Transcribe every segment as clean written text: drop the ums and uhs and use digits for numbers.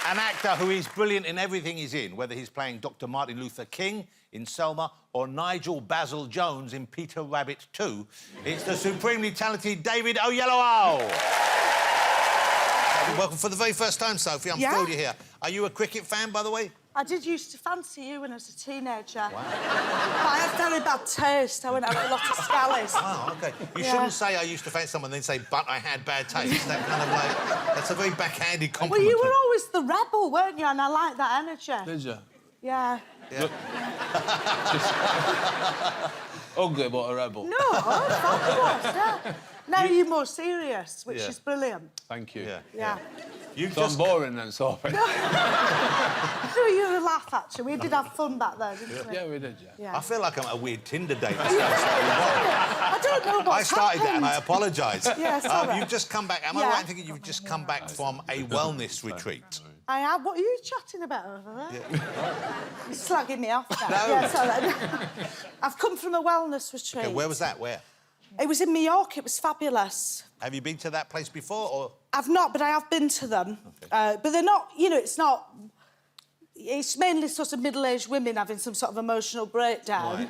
An actor who is brilliant in everything he's in, whether he's playing Dr. Martin Luther King in Selma or Nigel Basil Jones in Peter Rabbit 2. It's the supremely talented David Oyelowo. Welcome for the very first time, Sophie. I'm thrilled you're here. Are you a cricket fan, by the way? I did used to fancy you when I was a teenager. Wow. But I had very bad taste. I went out with a lot of scallies. Oh, OK. You shouldn't say I used to fancy someone, then say, but I had bad taste. That kind of like... That's a very backhanded compliment. Well, you were always the rebel, weren't you? And I liked that energy. Did you? Yeah. Ugly, but a rebel. No, fabulous, yeah. Now you're more serious, which is brilliant. Thank you. Yeah. You've so I'm boring then, Sophie. No, you were a laugh, actually. We did have fun back there, didn't we? Yeah, we did, I feel like I'm at a weird Tinder date. I don't know what's I started that and I apologise. Yeah, sorry. You've just come back... Am I right in thinking you've just come back from a wellness retreat? I have. What are you chatting about over there? You're slagging me off now. No. Yeah, sorry. I've come from a wellness retreat. Okay, where was that? Where? It was in New York. It was fabulous. Have you been to that place before, or...? I've not, but I have been to them. Okay. But they're not, you know, it's not... It's mainly sort of middle-aged women having some sort of emotional breakdown. Right.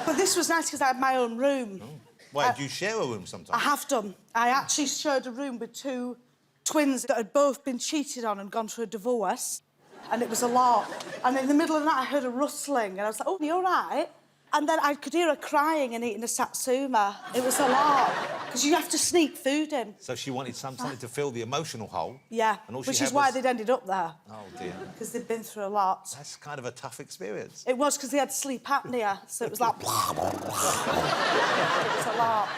But this was nice because I had my own room. Oh. Why, do you share a room sometimes? I have done. I actually shared a room with two twins that had both been cheated on and gone through a divorce, and it was a lot. And in the middle of the night, I heard a rustling, and I was like, oh, you all right? And then I could hear her crying and eating a satsuma. It was a lot, because you have to sneak food in. So she wanted something to fill the emotional hole? Yeah, and all which she is had why was... they'd ended up there. Oh, dear. Because they'd been through a lot. That's kind of a tough experience. It was, because they had sleep apnea, so it was like... It was a lot.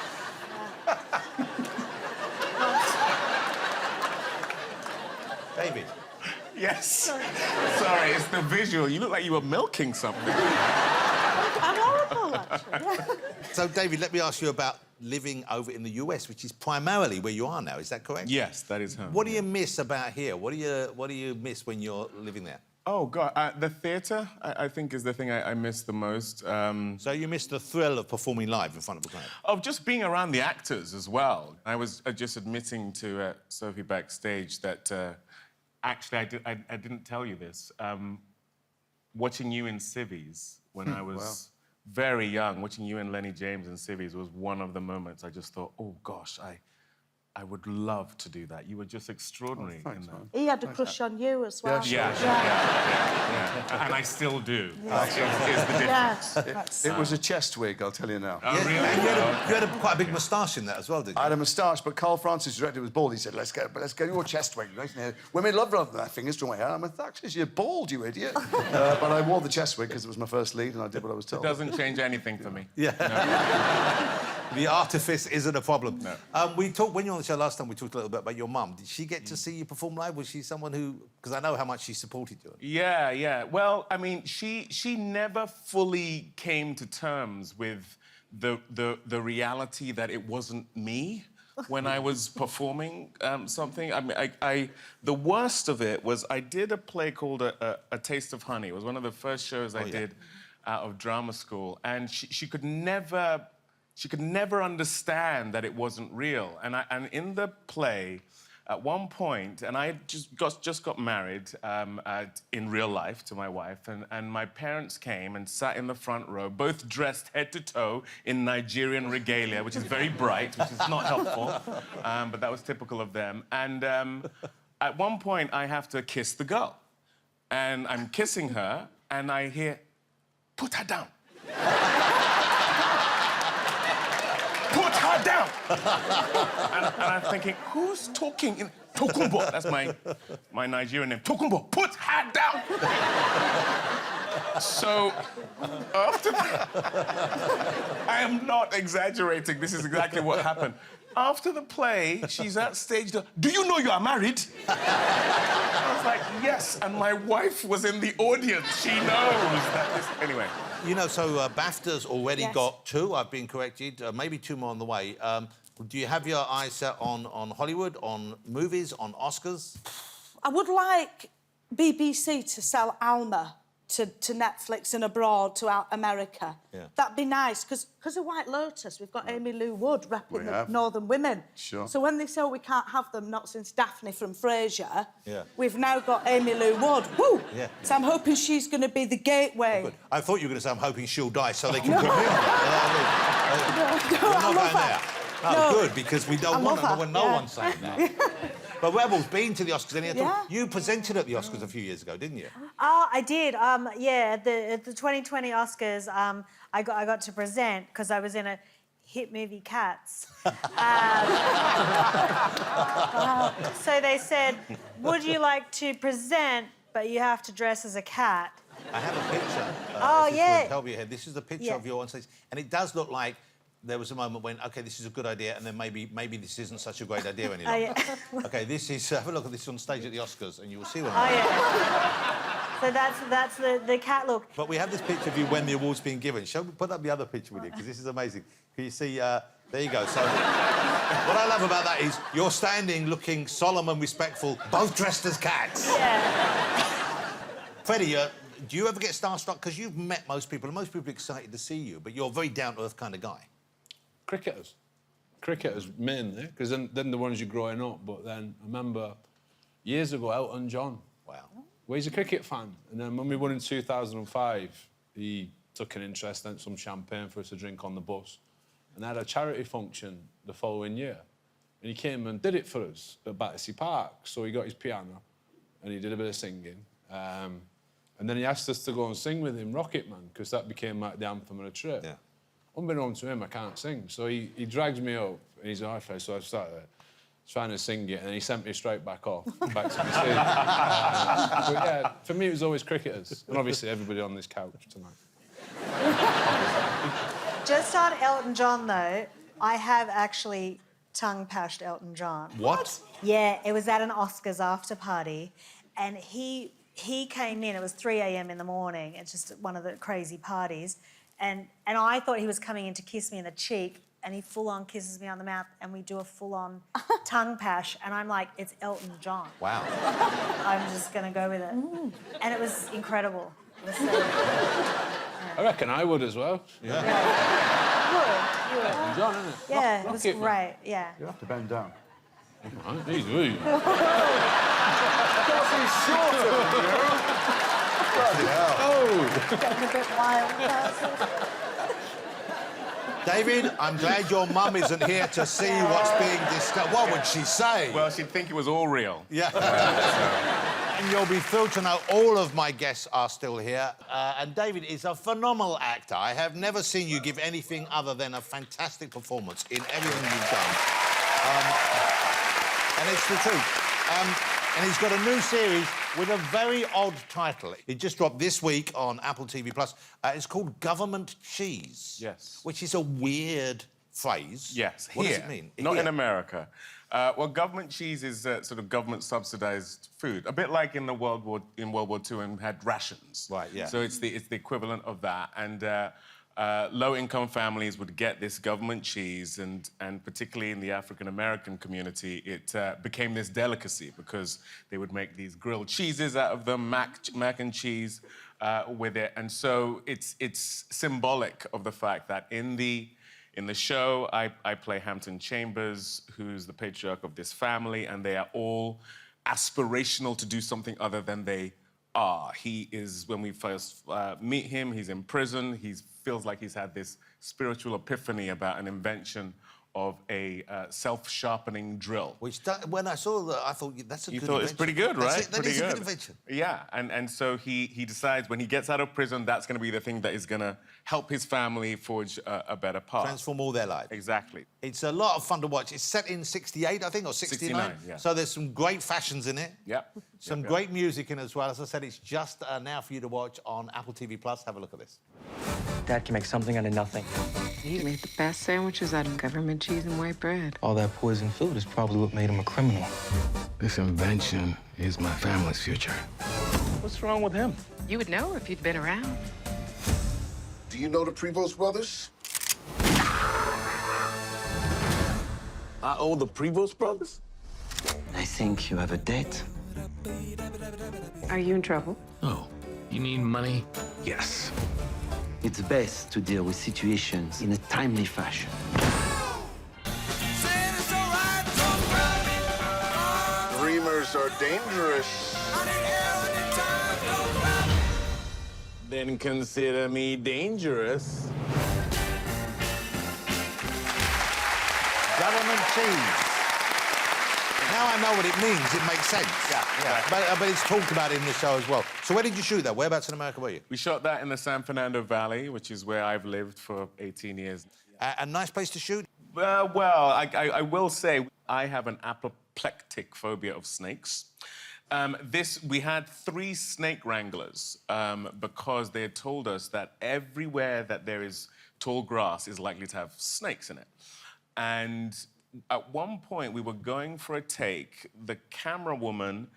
David? Yes. Sorry, it's the visual. You look like you were milking something. I'm horrible, actually. So, David, let me ask you about living over in the US, which is primarily where you are now. Is that correct? Yes, that is home. What do you miss about here? What do you miss when you're living there? Oh, God. The theatre, I think, is the thing I miss the most. So you miss the thrill of performing live in front of a crowd? Of just being around the actors as well. I was just admitting to Sophie backstage that... Actually, I didn't tell you this. Watching you in Civvies when I was very young, watching you and Lenny James in Civvies was one of the moments I just thought, oh, gosh, I would love to do that. You were just extraordinary in that. He had a crush on you as well. Yeah. And I still do. Is the difference. It was a chest wig, I'll tell you now. Oh, really? And you had quite a big moustache in that as well, didn't you? I had a moustache, but Carl Francis, the director, was bald. He said, let's get your chest wig. Right? Women love running their fingers through my hair. I'm like, actually, you're bald, you idiot. But I wore the chest wig because it was my first lead and I did what I was told. It doesn't change anything for me. Yeah. No. The artifice isn't a problem. No. We talked, when you were on the show last time, we talked a little bit about your mum. Did she get to see you perform live? Was she someone who... Because I know how much she supported you. Yeah. Well, I mean, she never fully came to terms with the reality that it wasn't me when I was performing something. I mean, the worst of it was I did a play called A Taste of Honey. It was one of the first shows I did out of drama school, and she could never understand that it wasn't real. And in the play, at one point, and I just got married in real life to my wife, and my parents came and sat in the front row, both dressed head to toe in Nigerian regalia, which is very bright, which is not helpful, but that was typical of them. And at one point, I have to kiss the girl. And I'm kissing her, and I hear, put her down. Put her down! and I'm thinking, who's talking in... Tokumbo, that's my Nigerian name. Tokumbo, put her down! So, after that... I am not exaggerating. This is exactly what happened. After the play, she's at stage, do you know you are married? I was like, yes, and my wife was in the audience. She knows that this... Anyway. You know, so BAFTA's already got 2, I've been corrected, maybe 2 more on the way. Do you have your eyes set on Hollywood, on movies, on Oscars? I would like BBC to sell Alma to Netflix and abroad to out America. Yeah. That'd be nice, because of White Lotus, we've got Amy Lou Wood repping the Northern Women. Sure. So when they say we can't have them, not since Daphne from Frasier, Yeah. we've now got Amy Lou Wood. Woo! Yeah. So I'm hoping she's going to be the gateway. Good. I thought you were going to say, I'm hoping she'll die so they can No. put me on. You know what I mean? No, We're I not love going her. there. No, No. good, because we don't I want love her her, when no yeah. one's saying that. But Rebel's been to the Oscars, and Yeah. you presented at the Oscars a few years ago, didn't you? Oh, I did. Yeah, at the 2020 Oscars, I got to present because I was in a hit movie, Cats. So they said, "Would you like to present, but you have to dress as a cat?" I have a picture. Oh, if this yeah. would help your head. This is the picture Yeah. of you on stage, and it does look like there was a moment when, OK, this is a good idea, and then maybe this isn't such a great idea any longer. yeah. OK, this is... have a look at this on stage at the Oscars, and you will see what Oh, I mean. yeah. So that's the cat look. But we have this picture of you when the award's being given. Put up the other picture with you, because this is amazing. Can you see... there you go. So what I love about that is you're standing looking solemn and respectful, both dressed as cats. Yeah. Freddie, do you ever get starstruck? Because you've met most people, and most people are excited to see you, but you're a very down-to-earth kind of guy. Cricketers mainly, because then the ones you're growing up. But then I remember years ago, Elton John. Wow. Well, he's a cricket fan, and then when we won in 2005, he took an interest in some champagne for us to drink on the bus, and I had a charity function the following year, and he came and did it for us at Battersea Park. So he got his piano, and he did a bit of singing, and then he asked us to go and sing with him Rocket Man, because that became like the anthem of the trip. Yeah. Unbeknown to him, I can't sing, so he drags me up, and he's an iPhone, so I started trying to sing it, and he sent me straight back off, back to my seat. But yeah, for me, it was always cricketers, and obviously everybody on this couch tonight. Just on Elton John, though, I have actually tongue-pashed Elton John. What? Yeah, it was at an Oscars after party, and he came in. It was 3 a.m. in the morning. It's just one of the crazy parties, and I thought he was coming in to kiss me in the cheek, and he full-on kisses me on the mouth, and we do a full-on tongue pash, and I'm like, it's Elton John. Wow. I'm just gonna go with it, and it was incredible. It was so... I reckon I would as well. Yeah. You would. John, isn't it? Yeah, it was Rocket Man. great. Yeah. You have to bend down. Right, he's really... Getting a bit wild. David, I'm glad your mum isn't here to see what's being discussed. What would she say? Well, she'd think it was all real. Yeah. And you'll be thrilled to know all of my guests are still here. And David is a phenomenal actor. I have never seen you give anything other than a fantastic performance in everything you've done. And it's the truth. And he's got a new series with a very odd title. It just dropped this week on Apple TV+. It's called Government Cheese. Yes. Which is a weird phrase. Yes, What here. does it mean? Not Here. in America. Well, government cheese is sort of government-subsidised food, a bit like in World War II and had rations. Right, yeah. So it's the equivalent of that, and low-income families would get this government cheese, and particularly in the African-American community, it became this delicacy because they would make these grilled cheeses out of them, mac and cheese with it, and so it's symbolic of the fact that in the show, I play Hampton Chambers, who's the patriarch of this family, and they are all aspirational to do something other than they are. He is, when we first meet him, he's in prison. He feels like he's had this spiritual epiphany about an invention of a self-sharpening drill. Which, when I saw that, I thought, that's a You good thought invention. it's pretty good, right? That's it. That Pretty is a good. good invention. Yeah, and so he decides when he gets out of prison, that's going to be the thing that is going to help his family forge a better path. Transform all their lives. Exactly. It's a lot of fun to watch. It's set in 68, I think, or 69. 69, yeah. So there's some great fashions in it. Yep. Some great music in it as well. As I said, it's just now for you to watch on Apple TV+. Have a look at this. Dad can make something out of nothing. He made the best sandwiches out of government cheese and white bread. All that poison food is probably what made him a criminal. This invention is my family's future. What's wrong with him? You would know if you'd been around. Do you know the Prevost brothers? I owe the Prevost brothers? I think you have a date. Are you in trouble? No. You need money? Yes. It's best to deal with situations in a timely fashion. Dreamers are dangerous. Then consider me dangerous. Government cheese. Now I know what it means. It makes sense. Yeah. But it's talked about in the show as well. So where did you shoot that? Whereabouts in America were you? We shot that in the San Fernando Valley, which is where I've lived for 18 years. A nice place to shoot? Well, I will say I have an apoplectic phobia of snakes. We had 3 snake wranglers because they had told us that everywhere that there is tall grass is likely to have snakes in it. And at one point, we were going for a take. The camera woman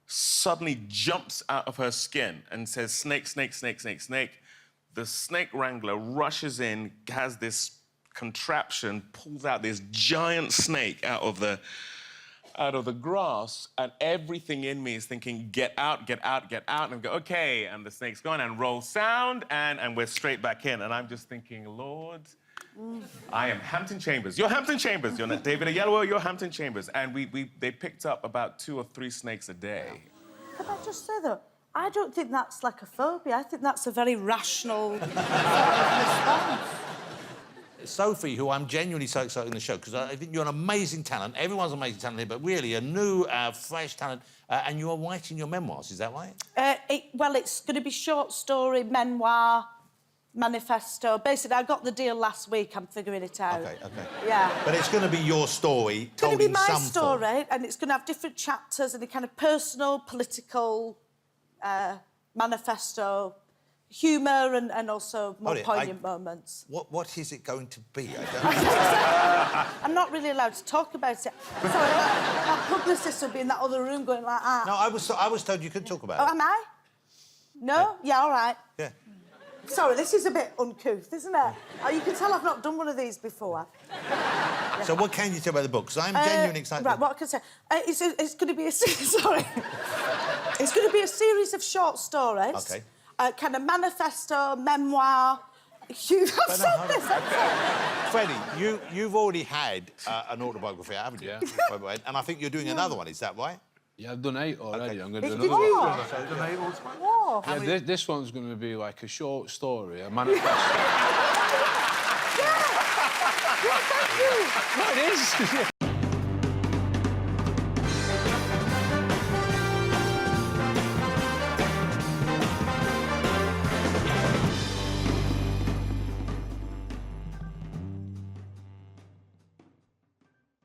suddenly jumps out of her skin and says, snake, snake, snake, snake, snake. The snake wrangler rushes in, has this contraption, pulls out this giant snake out of the grass, and everything in me is thinking, get out, get out, get out. And I go, okay, and the snake's gone, and roll sound, and we're straight back in. And I'm just thinking, Lord, I am Hampton Chambers. You're Hampton Chambers. You're not David Oyelowo, you're Hampton Chambers. And they picked up about 2 or 3 snakes a day. Can I just say, though, I don't think that's like a phobia. I think that's a very rational response. Sophie, who I'm genuinely so excited in the show, because I think you're an amazing talent. Everyone's amazing talent here, but really a new, fresh talent. And you are writing your memoirs, is that right? Well, it's going to be short story, memoir, manifesto. Basically, I got the deal last week. I'm figuring it out. OK. Yeah. But it's going to be your story told It's going to be my in some form. story, and it's going to have different chapters and a kind of personal, political manifesto, humour and also more poignant moments. What is it going to be? I don't I'm not really allowed to talk about it. Sorry, my publicist will be in that other room going like that. No, I was told you could talk about it. Oh, am I? No? Yeah, all right. Yeah. Sorry, this is a bit uncouth, isn't it? Oh, you can tell I've not done one of these before. So what can you tell about the book? Because I'm genuinely excited. Right, what can I say? It's going to be a... Sorry. It's going to be a series of short stories. OK. Kind of manifesto, memoir... I've said this. Freddie, you've already had an autobiography, haven't you? Yeah. And I think you're doing another one, is that right? Yeah, I've done 8 already. I'm going to do Did another you? one. Whoa. Yeah, this one's going to be like a short story, a manifesto. Yeah, thank you. No, it is.